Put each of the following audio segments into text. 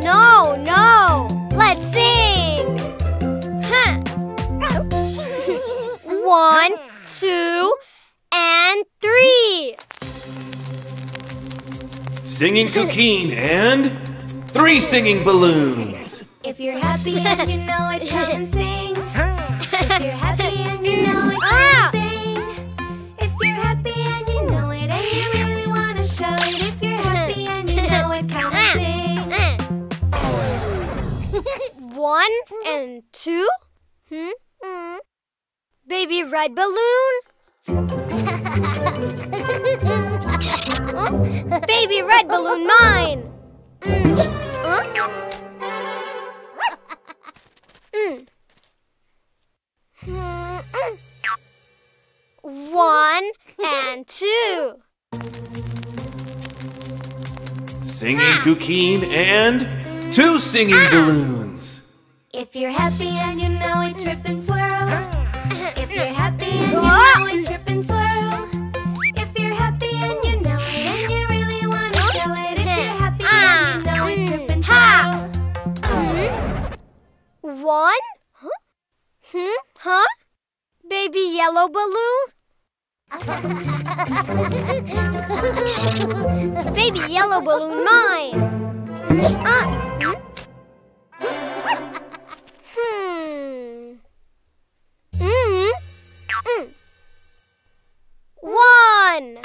No, no. Let's sing. Huh. 1, 2, and 3. Singing Cuquin and 3 singing balloons. If you're happy and you know it, come and sing. If you're happy and you know it, come and sing. If you're happy and you know it, and you really want to show it. If you're happy and you know it, come and sing. 1 and 2. Baby red balloon. Baby red balloon, mine. 1 and 2. Singing Cuquin and 2 singing balloons. If you're happy and you know it, trip and swirl. If you're happy and you know it, trip and swirl. If you're happy and you know it, and you really want to show it. If you're happy and you know it, trip and swirl. 1? Huh? Baby yellow balloon? Baby yellow balloon, mine. 1.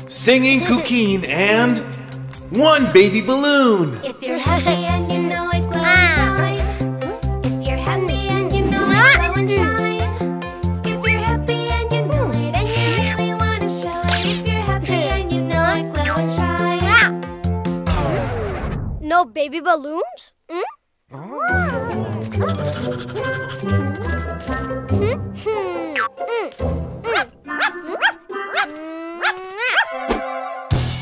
Singing Cuquin and 1 baby balloon. If you're happy and you know it, glow and shine. If you're happy and you know it, glow and shine. If you're happy and you know it, and you really want to show it. If you're happy and you know it, glow and shine. No baby balloons?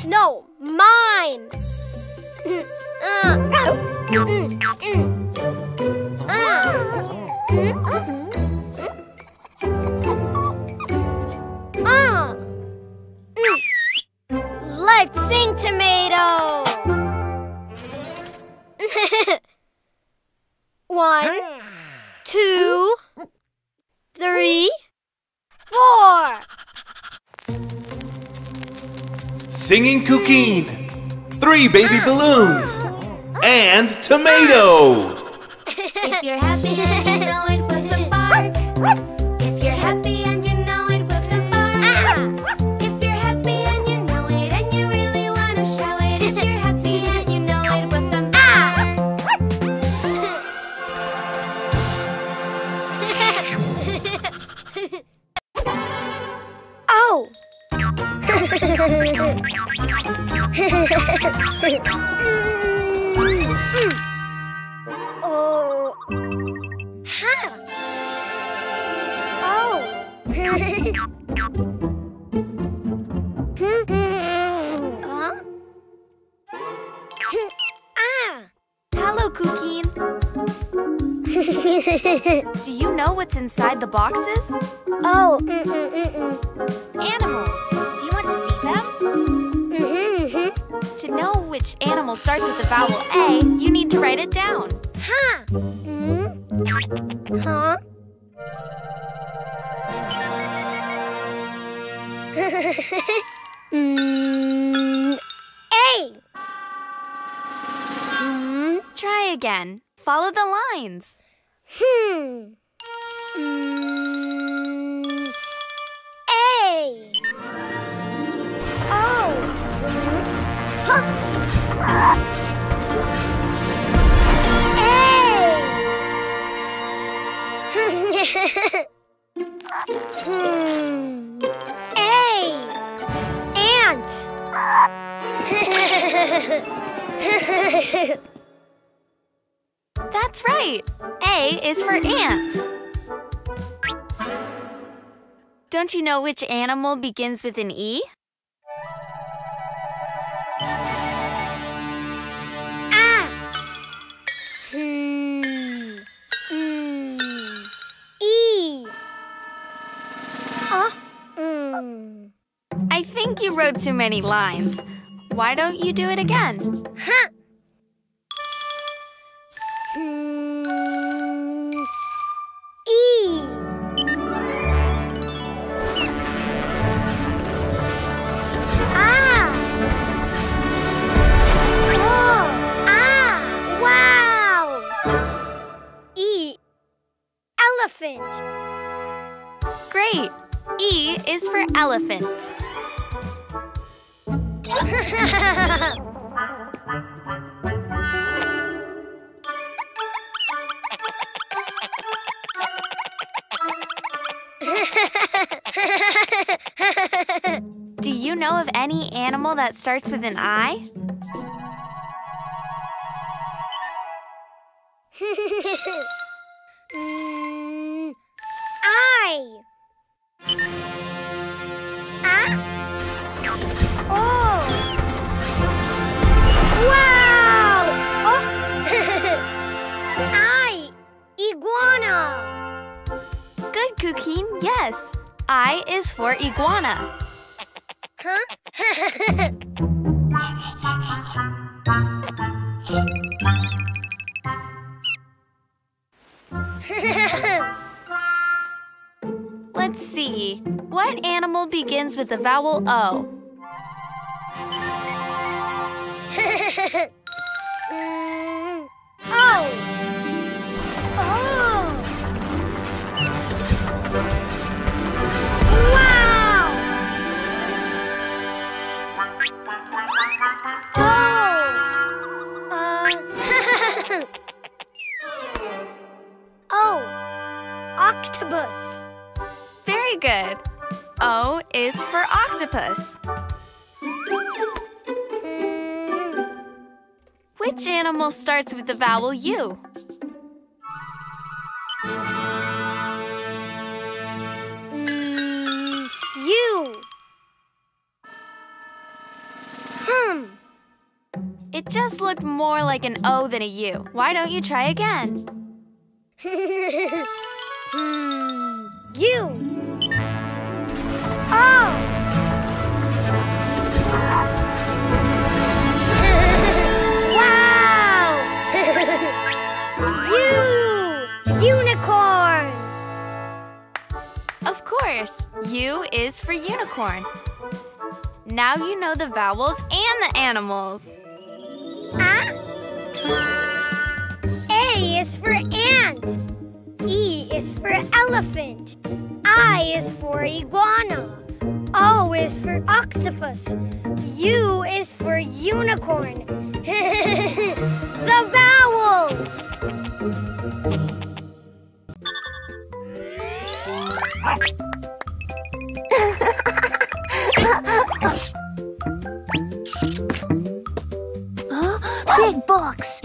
No, mine. Let's sing, tomato. 1, 2, 3, 4. Singing Cuquin, 3 baby balloons and tomato. If you're happy and you know it, whip and bark. If you're happy and you know it, whip and bark. If you're happy and you know it, and you really want to show it. If you're happy and you know it, whip and bark. Oh! Oh. Ha. Oh. Huh? Hello, Cuquin. Do you know what's inside the boxes? Oh. Animals. Do you want to see them? To know which animal starts with the vowel A, you need to write it down. Ha. Huh? A. Try again. Follow the lines. Hmm. A. Ant. That's right. A is for ant. Don't you know which animal begins with an E? Ah. E. I think you wrote too many lines. Why don't you do it again? Huh. E. Ah. Oh. Ah. Wow. E. Elephant. Great. E is for elephant. Do you know of any animal that starts with an I? I. Ah. Oh. Wow. Oh. I. Iguana. Good, Cuquin. Yes. I is for iguana. Huh? Let's see. What animal begins with the vowel O? Oh. Oh. Wow. Oh. Octopus. Very good. O is for octopus. Which animal starts with the vowel U? U. It just looked more like an O than a U. Why don't you try again? U. Oh. Wow. U. Unicorn. Of course, U is for unicorn. Now you know the vowels and the animals. Ah. A is for ant. E is for elephant. I is for iguana. O is for octopus. U is for unicorn. The vowels. Big box.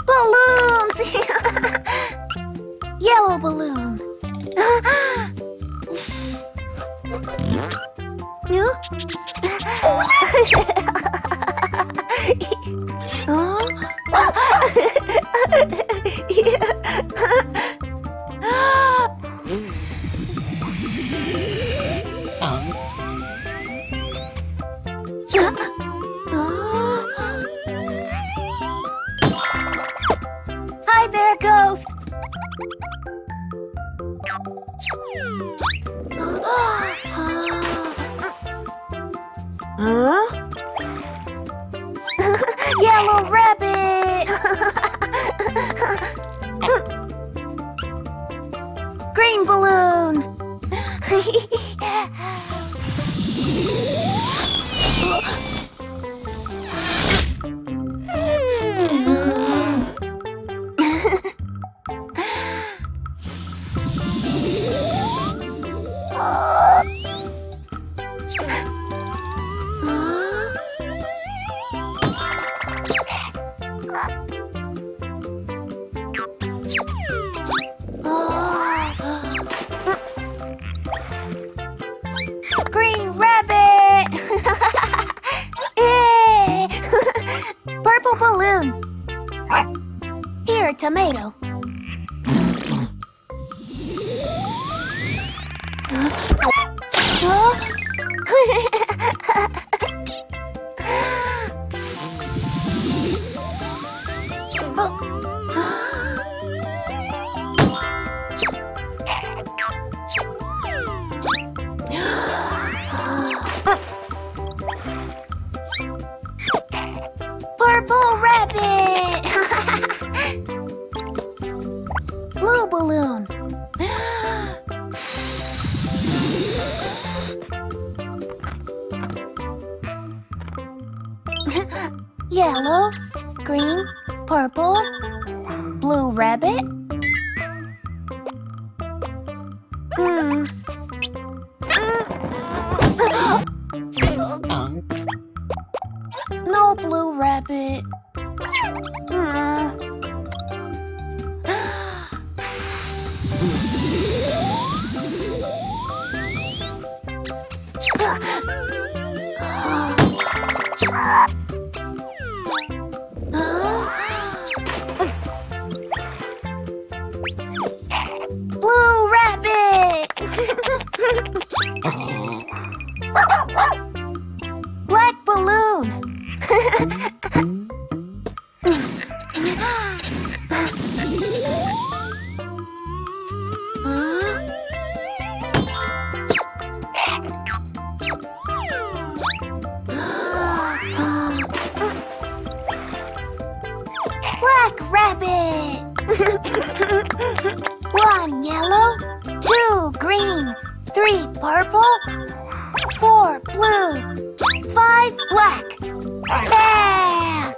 Balloons. Yellow balloon. Hi there, ghost. Huh? Yellow rabbit. Green balloon. Green rabbit! Yay! Purple balloon. Here, tomato. Purple rabbit! Blue balloon. Yellow, green, purple, blue rabbit. No blue rabbit. Blue rabbit! Black balloon! Black rabbit! 1 yellow, 2 green, 3 purple, 4 blue, 5 black. Bam!